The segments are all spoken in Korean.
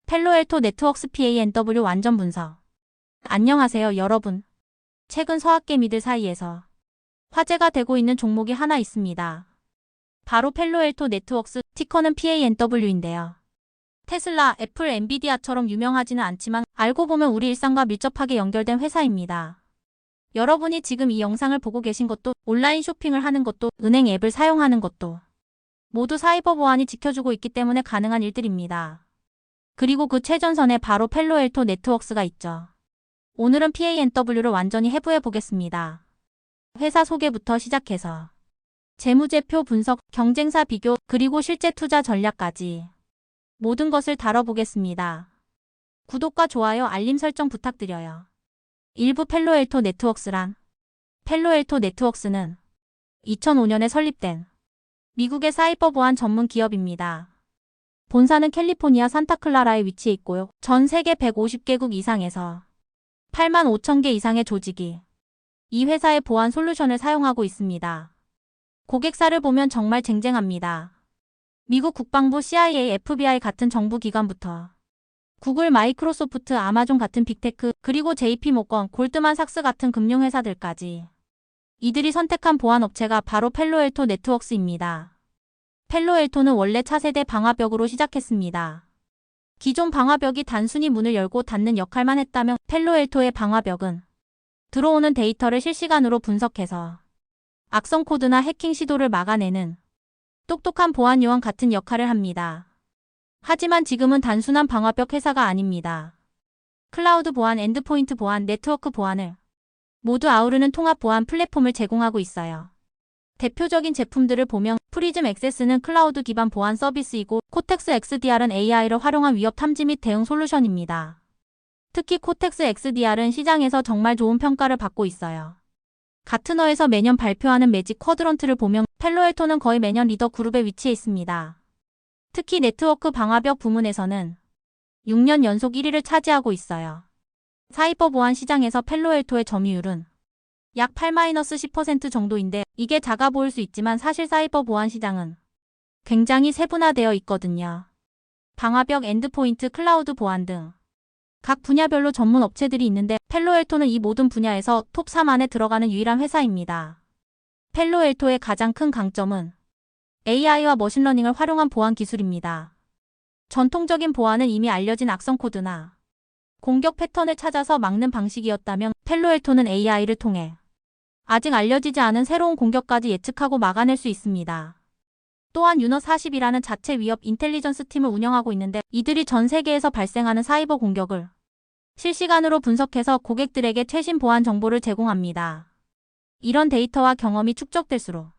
펠로엘토 네트워크스 PANW 완전 분석. 안녕하세요, 여러분. 최근 서학개미들 사이에서 화제가 되고 있는 종목이 하나 있습니다. 바로 펠로엘토 네트워크스, 티커는 PANW인데요. 테슬라, 애플, 엔비디아처럼 유명하지는 않지만 알고 보면 우리 일상과 밀접하게 연결된 회사입니다. 여러분이 지금 이 영상을 보고 계신 것도, 온라인 쇼핑을 하는 것도, 은행 앱을 사용하는 것도 모두 사이버 보안이 지켜주고 있기 때문에 가능한 일들입니다. 그리고 그 최전선에 바로 펠로엘토 네트워크스가 있죠. 오늘은 PANW를 완전히 해부해 보겠습니다. 회사 소개부터 시작해서 재무제표 분석, 경쟁사 비교, 그리고 실제 투자 전략까지 모든 것을 다뤄보겠습니다. 구독과 좋아요, 알림 설정 부탁드려요. 일부 펠로엘토 네트워크스란, 펠로엘토 네트워크스는 2005년에 설립된 미국의 사이버 보안 전문 기업입니다. 본사는 캘리포니아 산타클라라에 위치해 있고요. 전 세계 150개국 이상에서 8만 5천 개 이상의 조직이 이 회사의 보안 솔루션을 사용하고 있습니다. 고객사를 보면 정말 쟁쟁합니다. 미국 국방부, CIA, FBI 같은 정부기관부터 구글, 마이크로소프트, 아마존 같은 빅테크, 그리고 JP모건, 골드만삭스 같은 금융회사들까지 이들이 선택한 보안 업체가 바로 펠로엘토 네트워크스입니다. 펠로엘토는 원래 차세대 방화벽으로 시작했습니다. 기존 방화벽이 단순히 문을 열고 닫는 역할만 했다면 펠로엘토의 방화벽은 들어오는 데이터를 실시간으로 분석해서 악성 코드나 해킹 시도를 막아내는 똑똑한 보안 요원 같은 역할을 합니다. 하지만 지금은 단순한 방화벽 회사가 아닙니다. 클라우드 보안, 엔드포인트 보안, 네트워크 보안을 모두 아우르는 통합 보안 플랫폼을 제공하고 있어요. 대표적인 제품들을 보면 프리즘 액세스는 클라우드 기반 보안 서비스이고, 코텍스 XDR은 AI를 활용한 위협 탐지 및 대응 솔루션입니다. 특히 코텍스 XDR은 시장에서 정말 좋은 평가를 받고 있어요. 가트너에서 매년 발표하는 매직 쿼드런트를 보면 펠로엘토는 거의 매년 리더 그룹에 위치해 있습니다. 특히 네트워크 방화벽 부문에서는 6년 연속 1위를 차지하고 있어요. 사이버 보안 시장에서 펠로엘토의 점유율은 약 8-10% 정도인데, 이게 작아 보일 수 있지만 사실 사이버 보안 시장은 굉장히 세분화되어 있거든요. 방화벽, 엔드포인트, 클라우드 보안 등 각 분야별로 전문 업체들이 있는데, 펠로엘토는 이 모든 분야에서 톱 3 안에 들어가는 유일한 회사입니다. 펠로엘토의 가장 큰 강점은 AI와 머신러닝을 활용한 보안 기술입니다. 전통적인 보안은 이미 알려진 악성 코드나 공격 패턴을 찾아서 막는 방식이었다면, 펠로엘토는 AI를 통해 아직 알려지지 않은 새로운 공격까지 예측하고 막아낼 수 있습니다. 또한 유너40이라는 자체 위협 인텔리전스 팀을 운영하고 있는데, 이들이 전 세계에서 발생하는 사이버 공격을 실시간으로 분석해서 고객들에게 최신 보안 정보를 제공합니다. 이런 데이터와 경험이 축적될수록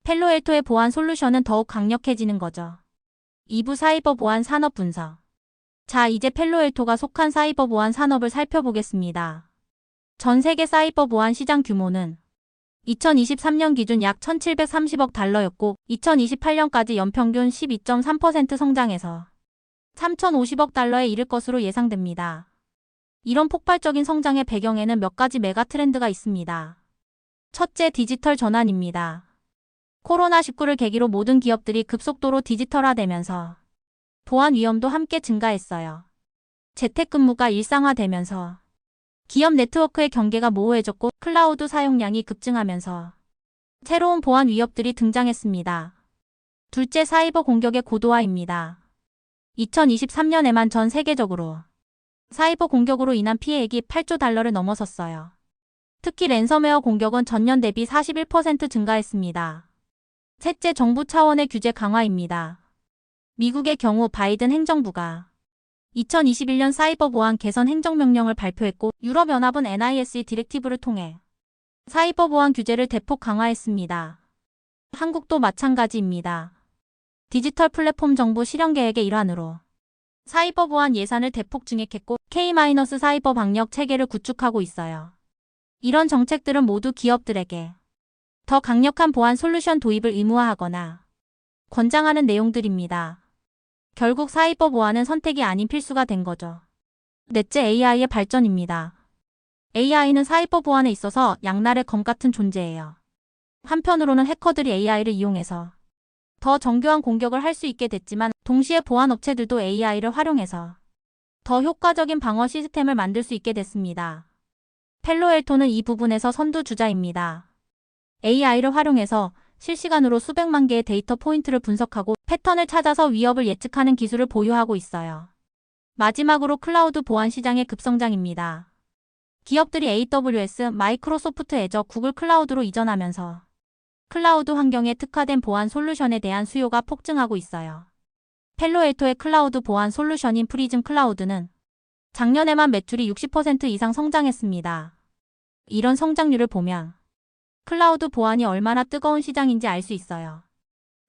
펠로엘토의 보안 솔루션은 더욱 강력해지는 거죠. 2부 사이버 보안 산업 분석. 자, 이제 펠로엘토가 속한 사이버 보안 산업을 살펴보겠습니다. 전 세계 사이버 보안 시장 규모는 2023년 기준 약 1,730억 달러였고, 2028년까지 연평균 12.3% 성장해서 3,050억 달러에 이를 것으로 예상됩니다. 이런 폭발적인 성장의 배경에는 몇 가지 메가 트렌드가 있습니다. 첫째, 디지털 전환입니다. 코로나19를 계기로 모든 기업들이 급속도로 디지털화되면서 보안 위험도 함께 증가했어요. 재택근무가 일상화되면서 기업 네트워크의 경계가 모호해졌고, 클라우드 사용량이 급증하면서 새로운 보안 위협들이 등장했습니다. 둘째, 사이버 공격의 고도화입니다. 2023년에만 전 세계적으로 사이버 공격으로 인한 피해액이 8조 달러를 넘어섰어요. 특히 랜섬웨어 공격은 전년 대비 41% 증가했습니다. 셋째, 정부 차원의 규제 강화입니다. 미국의 경우 바이든 행정부가 2021년 사이버 보안 개선 행정명령을 발표했고, 유럽연합은 NIS 디렉티브를 통해 사이버 보안 규제를 대폭 강화했습니다. 한국도 마찬가지입니다. 디지털 플랫폼 정부 실현 계획의 일환으로 사이버 보안 예산을 대폭 증액했고, K-사이버 방역 체계를 구축하고 있어요. 이런 정책들은 모두 기업들에게 더 강력한 보안 솔루션 도입을 의무화하거나 권장하는 내용들입니다. 결국 사이버 보안은 선택이 아닌 필수가 된 거죠. 넷째, AI의 발전입니다. AI는 사이버 보안에 있어서 양날의 검 같은 존재예요. 한편으로는 해커들이 AI를 이용해서 더 정교한 공격을 할 수 있게 됐지만, 동시에 보안 업체들도 AI를 활용해서 더 효과적인 방어 시스템을 만들 수 있게 됐습니다. 펠로엘토는 이 부분에서 선두주자입니다. AI를 활용해서 실시간으로 수백만 개의 데이터 포인트를 분석하고 패턴을 찾아서 위협을 예측하는 기술을 보유하고 있어요. 마지막으로 클라우드 보안 시장의 급성장입니다. 기업들이 AWS, 마이크로소프트 애저, 구글 클라우드로 이전하면서 클라우드 환경에 특화된 보안 솔루션에 대한 수요가 폭증하고 있어요. 펠로엘토의 클라우드 보안 솔루션인 프리즘 클라우드는 작년에만 매출이 60% 이상 성장했습니다. 이런 성장률을 보면 클라우드 보안이 얼마나 뜨거운 시장인지 알 수 있어요.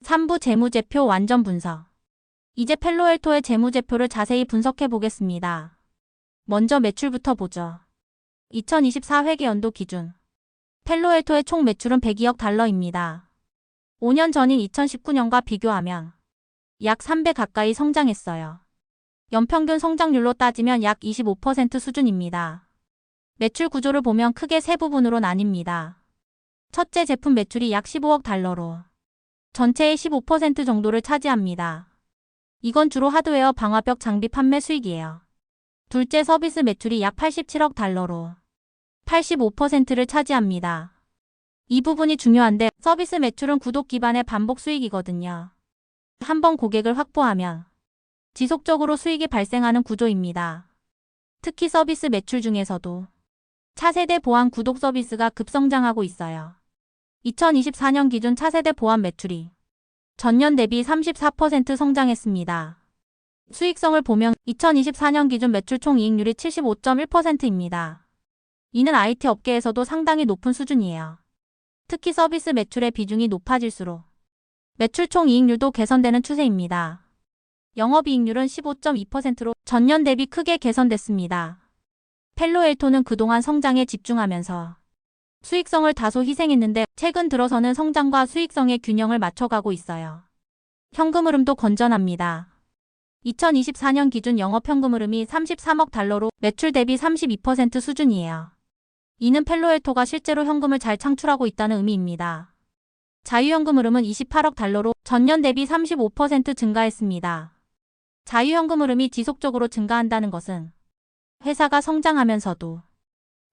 3부 재무제표 완전 분석. 이제 펠로엘토의 재무제표를 자세히 분석해 보겠습니다. 먼저 매출부터 보죠. 2024 회계연도 기준 펠로엘토의 총 매출은 102억 달러입니다. 5년 전인 2019년과 비교하면 약 3배 가까이 성장했어요. 연평균 성장률로 따지면 약 25% 수준입니다. 매출 구조를 보면 크게 세 부분으로 나뉩니다. 첫째, 제품 매출이 약 15억 달러로 전체의 15% 정도를 차지합니다. 이건 주로 하드웨어 방화벽 장비 판매 수익이에요. 둘째, 서비스 매출이 약 87억 달러로 85%를 차지합니다. 이 부분이 중요한데 서비스 매출은 구독 기반의 반복 수익이거든요. 한번 고객을 확보하면 지속적으로 수익이 발생하는 구조입니다. 특히 서비스 매출 중에서도 차세대 보안 구독 서비스가 급성장하고 있어요. 2024년 기준 차세대 보안 매출이 전년 대비 34% 성장했습니다. 수익성을 보면 2024년 기준 매출 총이익률이 75.1%입니다. 이는 IT 업계에서도 상당히 높은 수준이에요. 특히 서비스 매출의 비중이 높아질수록 매출 총이익률도 개선되는 추세입니다. 영업이익률은 15.2%로 전년 대비 크게 개선됐습니다. 펠로엘토는 그동안 성장에 집중하면서 수익성을 다소 희생했는데 최근 들어서는 성장과 수익성의 균형을 맞춰가고 있어요. 현금 흐름도 건전합니다. 2024년 기준 영업 현금 흐름이 33억 달러로 매출 대비 32% 수준이에요. 이는 펠로엘토가 실제로 현금을 잘 창출하고 있다는 의미입니다. 자유현금 흐름은 28억 달러로 전년 대비 35% 증가했습니다. 자유현금 흐름이 지속적으로 증가한다는 것은 회사가 성장하면서도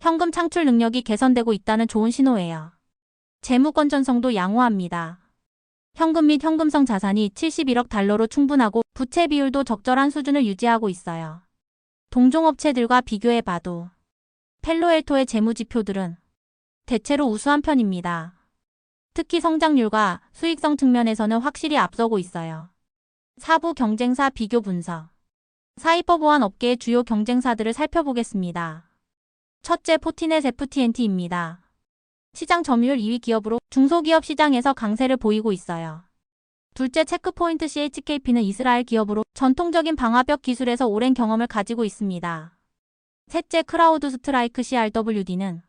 현금 창출 능력이 개선되고 있다는 좋은 신호예요. 재무 건전성도 양호합니다. 현금 및 현금성 자산이 71억 달러로 충분하고 부채 비율도 적절한 수준을 유지하고 있어요. 동종업체들과 비교해봐도 펠로엘토의 재무 지표들은 대체로 우수한 편입니다. 특히 성장률과 수익성 측면에서는 확실히 앞서고 있어요. 4부 경쟁사 비교 분석. 사이버 보안 업계의 주요 경쟁사들을 살펴보겠습니다. 첫째, 포티넷 FTNT입니다. 시장 점유율 2위 기업으로 중소기업 시장에서 강세를 보이고 있어요. 둘째, 체크포인트 CHKP는 이스라엘 기업으로 전통적인 방화벽 기술에서 오랜 경험을 가지고 있습니다. 셋째, 크라우드 스트라이크 CRWD는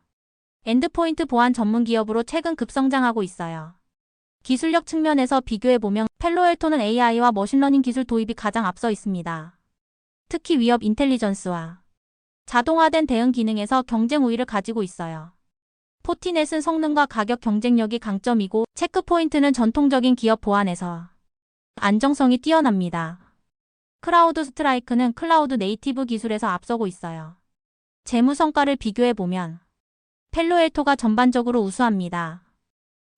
엔드포인트 보안 전문 기업으로 최근 급성장하고 있어요. 기술력 측면에서 비교해보면 펠로엘토는 AI와 머신러닝 기술 도입이 가장 앞서 있습니다. 특히 위협 인텔리전스와 자동화된 대응 기능에서 경쟁 우위를 가지고 있어요. 포티넷은 성능과 가격 경쟁력이 강점이고 체크포인트는 전통적인 기업 보안에서 안정성이 뛰어납니다. 크라우드 스트라이크는 클라우드 네이티브 기술에서 앞서고 있어요. 재무 성과를 비교해보면 펠로엘토가 전반적으로 우수합니다.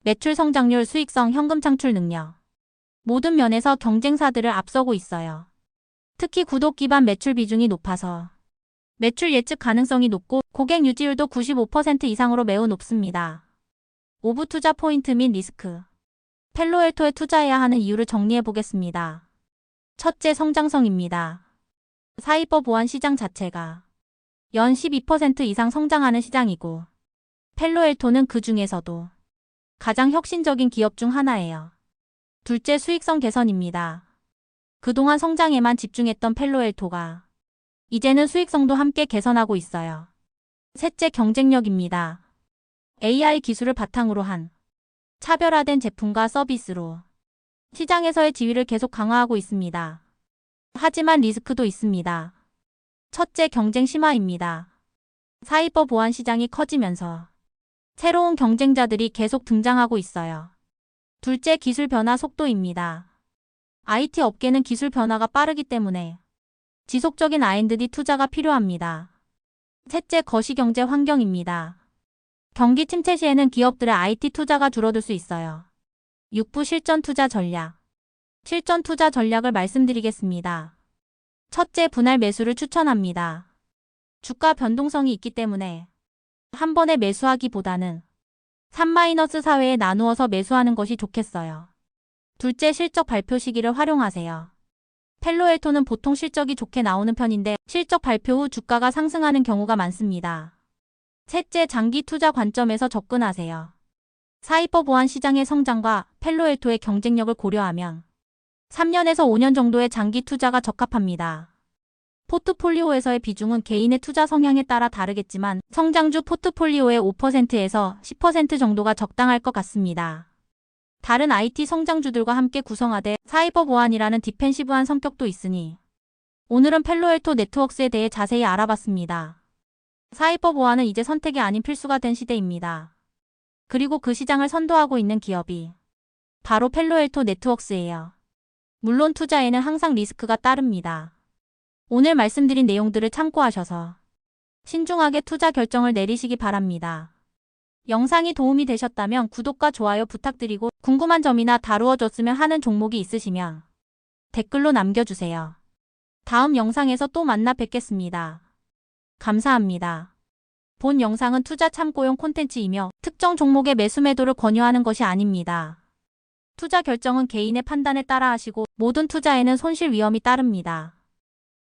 매출 성장률, 수익성, 현금 창출 능력 모든 면에서 경쟁사들을 앞서고 있어요. 특히 구독 기반 매출 비중이 높아서 매출 예측 가능성이 높고 고객 유지율도 95% 이상으로 매우 높습니다. 5부 투자 포인트 및 리스크. 펠로엘토에 투자해야 하는 이유를 정리해 보겠습니다. 첫째, 성장성입니다. 사이버 보안 시장 자체가 연 12% 이상 성장하는 시장이고 펠로엘토는 그 중에서도 가장 혁신적인 기업 중 하나예요. 둘째, 수익성 개선입니다. 그동안 성장에만 집중했던 펠로엘토가 이제는 수익성도 함께 개선하고 있어요. 셋째, 경쟁력입니다. AI 기술을 바탕으로 한 차별화된 제품과 서비스로 시장에서의 지위를 계속 강화하고 있습니다. 하지만 리스크도 있습니다. 첫째, 경쟁 심화입니다. 사이버 보안 시장이 커지면서 새로운 경쟁자들이 계속 등장하고 있어요. 둘째, 기술 변화 속도입니다. IT 업계는 기술 변화가 빠르기 때문에 지속적인 R&D 투자가 필요합니다. 셋째, 거시경제 환경입니다. 경기 침체 시에는 기업들의 IT 투자가 줄어들 수 있어요. 6부 실전 투자 전략. 실전 투자 전략을 말씀드리겠습니다. 첫째, 분할 매수를 추천합니다. 주가 변동성이 있기 때문에 한 번에 매수하기보다는 3-4회에 나누어서 매수하는 것이 좋겠어요. 둘째, 실적 발표 시기를 활용하세요. 펠로엘토는 보통 실적이 좋게 나오는 편인데 실적 발표 후 주가가 상승하는 경우가 많습니다. 셋째, 장기 투자 관점에서 접근하세요. 사이버 보안 시장의 성장과 펠로엘토의 경쟁력을 고려하면 3년에서 5년 정도의 장기 투자가 적합합니다. 포트폴리오에서의 비중은 개인의 투자 성향에 따라 다르겠지만 성장주 포트폴리오의 5%에서 10% 정도가 적당할 것 같습니다. 다른 IT 성장주들과 함께 구성하되 사이버 보안이라는 디펜시브한 성격도 있으니 오늘은 펠로엘토 네트워크스에 대해 자세히 알아봤습니다. 사이버 보안은 이제 선택이 아닌 필수가 된 시대입니다. 그리고 그 시장을 선도하고 있는 기업이 바로 펠로엘토 네트워크스예요. 물론 투자에는 항상 리스크가 따릅니다. 오늘 말씀드린 내용들을 참고하셔서 신중하게 투자 결정을 내리시기 바랍니다. 영상이 도움이 되셨다면 구독과 좋아요 부탁드리고 궁금한 점이나 다루어줬으면 하는 종목이 있으시면 댓글로 남겨주세요. 다음 영상에서 또 만나 뵙겠습니다. 감사합니다. 본 영상은 투자 참고용 콘텐츠이며 특정 종목의 매수 매도를 권유하는 것이 아닙니다. 투자 결정은 개인의 판단에 따라 하시고 모든 투자에는 손실 위험이 따릅니다.